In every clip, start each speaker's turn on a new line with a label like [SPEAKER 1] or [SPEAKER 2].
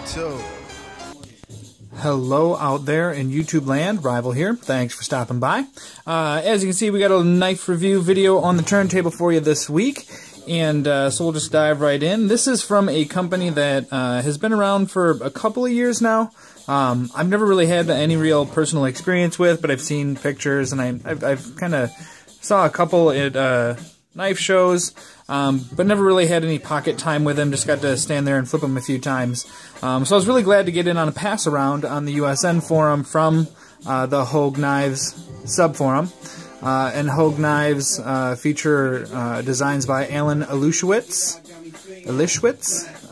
[SPEAKER 1] too.
[SPEAKER 2] Hello out there in YouTube land, Rival here. Thanks for stopping by. As you can see, we got a knife review video on the turntable for you this week, and so we'll just dive right in. This is from a company that has been around for a couple of years now. I've never really had any real personal experience with, but I've seen pictures, and I've kind of saw a couple at knife shows, but never really had any pocket time with them. Just got to stand there and flip them a few times. So I was really glad to get in on a pass around on the USN forum from the Hogue Knives subforum. And Hogue Knives feature designs by Alan Elischwitz.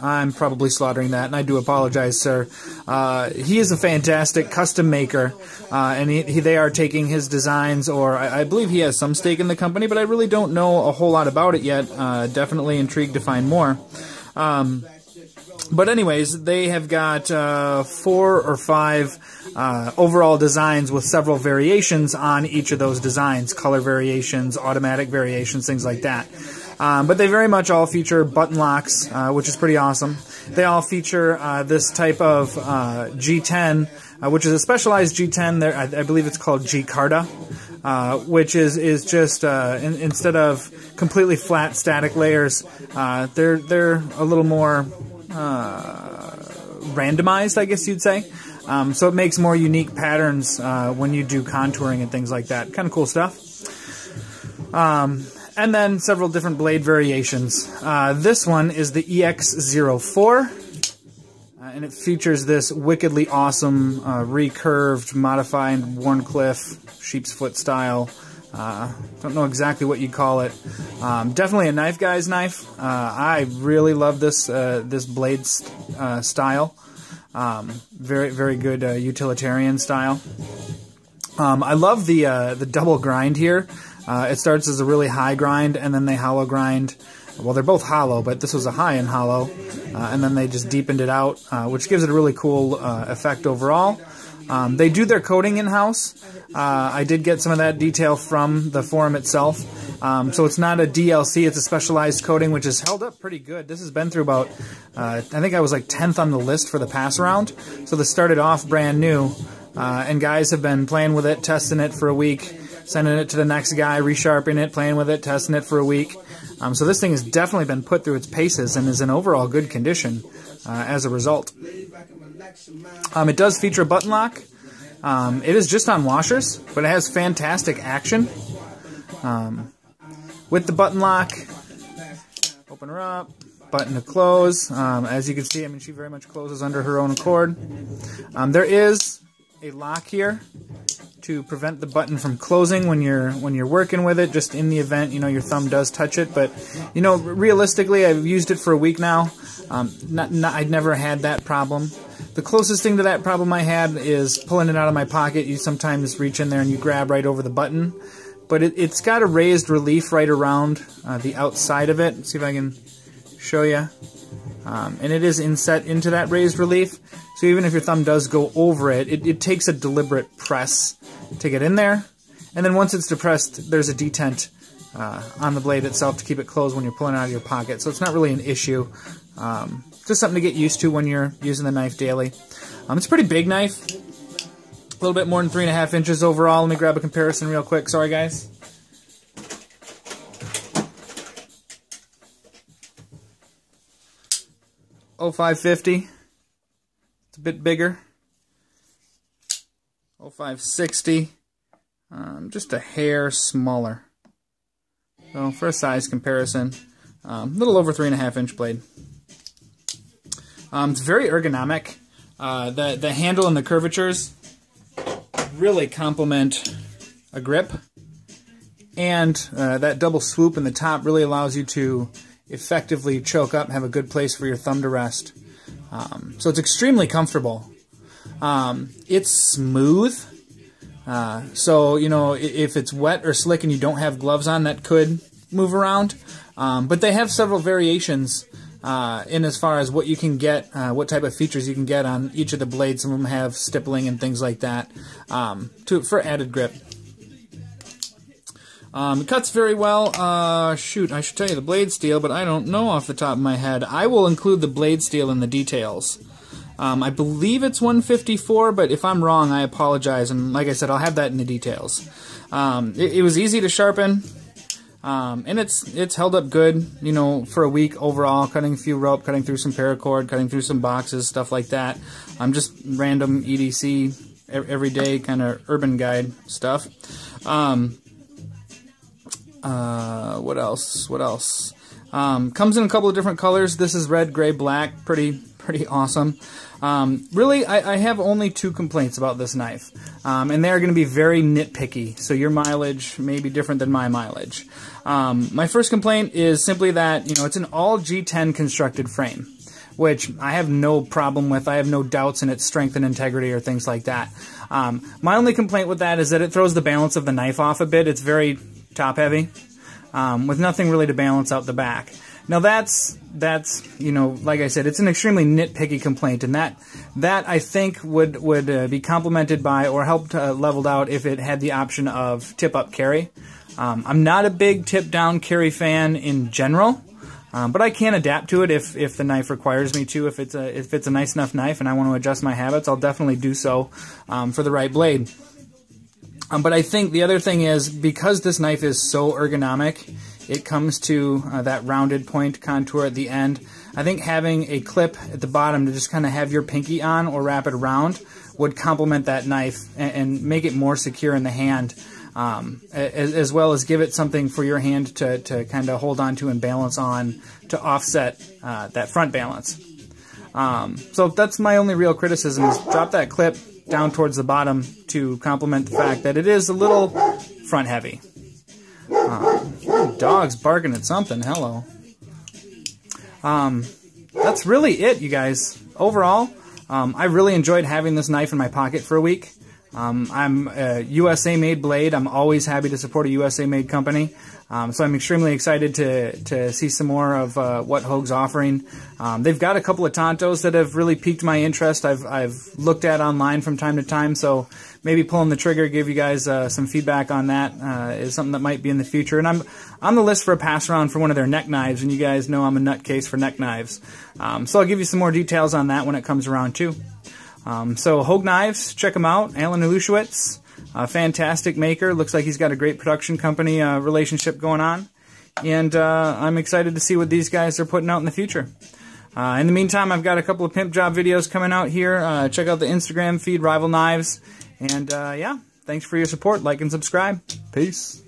[SPEAKER 2] I'm probably slaughtering that, and I do apologize, sir. He is a fantastic custom maker, and they are taking his designs, or I believe he has some stake in the company, but I really don't know a whole lot about it yet. Definitely intrigued to find more. But anyways, they have got 4 or 5 overall designs with several variations on each of those designs, color variations, automatic variations, things like that. But they very much all feature button locks, which is pretty awesome. They all feature this type of G10, which is a specialized G10. There, I believe it's called G-Carta, which is just instead of completely flat static layers, they're a little more randomized, I guess you'd say. So it makes more unique patterns when you do contouring and things like that. Kind of cool stuff. And then several different blade variations. This one is the EX-04, and it features this wickedly awesome recurved, modified Wharncliffe sheep's foot style. Don't know exactly what you'd call it. Definitely a knife guy's knife. I really love this this blade style. Very, very good utilitarian style. I love the double grind here. It starts as a really high grind, and then they hollow grind. Well, they're both hollow, but this was a high-end hollow, and then they just deepened it out, which gives it a really cool effect overall. They do their coating in-house. I did get some of that detail from the forum itself. So it's not a DLC, it's a specialized coating, which is held up pretty good. This has been through about, I think I was like 10th on the list for the pass around. So this started off brand new, and guys have been playing with it, testing it for a week, sending it to the next guy, resharpening it, playing with it, testing it for a week. So this thing has definitely been put through its paces and is in overall good condition as a result. It does feature a button lock. It is just on washers, but it has fantastic action. With the button lock, open her up, button to close. As you can see, I mean, she very much closes under her own accord. There is a lock here to prevent the button from closing when you're working with it, just in the event, you know, your thumb does touch it. But, you know, realistically, I've used it for a week now. I'd never had that problem. The closest thing to that problem I had is pulling it out of my pocket. You sometimes reach in there and you grab right over the button. But it's got a raised relief right around the outside of it. Let's see if I can show you. And it is inset into that raised relief. So even if your thumb does go over it, it takes a deliberate press to get in there. And then once it's depressed, there's a detent on the blade itself to keep it closed when you're pulling it out of your pocket. So it's not really an issue. Just something to get used to when you're using the knife daily. It's a pretty big knife. A little bit more than 3.5 inches overall. Let me grab a comparison real quick. Sorry, guys. .0550. It's a bit bigger. .0560. Just a hair smaller. So for a size comparison, a little over 3.5 inch blade. It's very ergonomic. The handle and the curvatures really complement a grip, and that double swoop in the top really allows you to effectively choke up and have a good place for your thumb to rest. So it's extremely comfortable. It's smooth, so you know, if it's wet or slick and you don't have gloves on, that could move around. But they have several variations in as far as what you can get, what type of features you can get on each of the blades. Some of them have stippling and things like that for added grip. It cuts very well. Shoot, I should tell you the blade steel, but I don't know off the top of my head. I will include the blade steel in the details. I believe it's 154, but if I'm wrong, I apologize. And like I said, I'll have that in the details. It was easy to sharpen, and it's held up good, you know, for a week overall. Cutting a few rope, cutting through some paracord, cutting through some boxes, stuff like that. Just random EDC, everyday kind of urban guide stuff. What else? What else? Comes in a couple of different colors. This is red, gray, black. Pretty awesome. Really, I have only 2 complaints about this knife, and they are going to be very nitpicky, so your mileage may be different than my mileage. My first complaint is simply that, you know, it's an all G10 constructed frame, which I have no problem with. I have no doubts in its strength and integrity or things like that. My only complaint with that is that it throws the balance of the knife off a bit. It's very top heavy, with nothing really to balance out the back. Now that's you know, like I said, it's an extremely nitpicky complaint, and that I think would be complemented by or helped leveled out if it had the option of tip up carry. I'm not a big tip down carry fan in general, but I can adapt to it if the knife requires me to. If it's a nice enough knife and I want to adjust my habits, I'll definitely do so for the right blade. But I think the other thing is, because this knife is so ergonomic, it comes to that rounded point contour at the end. I think having a clip at the bottom to just kind of have your pinky on or wrap it around would complement that knife and make it more secure in the hand, as well as give it something for your hand to kind of hold on to and balance on to offset that front balance. So that's my only real criticism, is drop that clip down towards the bottom to complement the fact that it is a little front heavy. Dog's barking at something. Hello. That's really it, you guys. Overall, I really enjoyed having this knife in my pocket for a week. I'm a USA-made blade. I'm always happy to support a USA-made company. So I'm extremely excited to see some more of what Hogue's offering. They've got a couple of Tontos that have really piqued my interest. I've looked at online from time to time, so maybe pulling the trigger, give you guys some feedback on that is something that might be in the future. And I'm on the list for a pass around for one of their neck knives, and you guys know I'm a nutcase for neck knives. So I'll give you some more details on that when it comes around too. So Hogue Knives, check them out. Alan Ilushewitz, a fantastic maker. Looks like he's got a great production company relationship going on. And I'm excited to see what these guys are putting out in the future. In the meantime, I've got a couple of pimp job videos coming out here. Check out the Instagram feed, Rival Knives. And yeah, thanks for your support. Like and subscribe. Peace.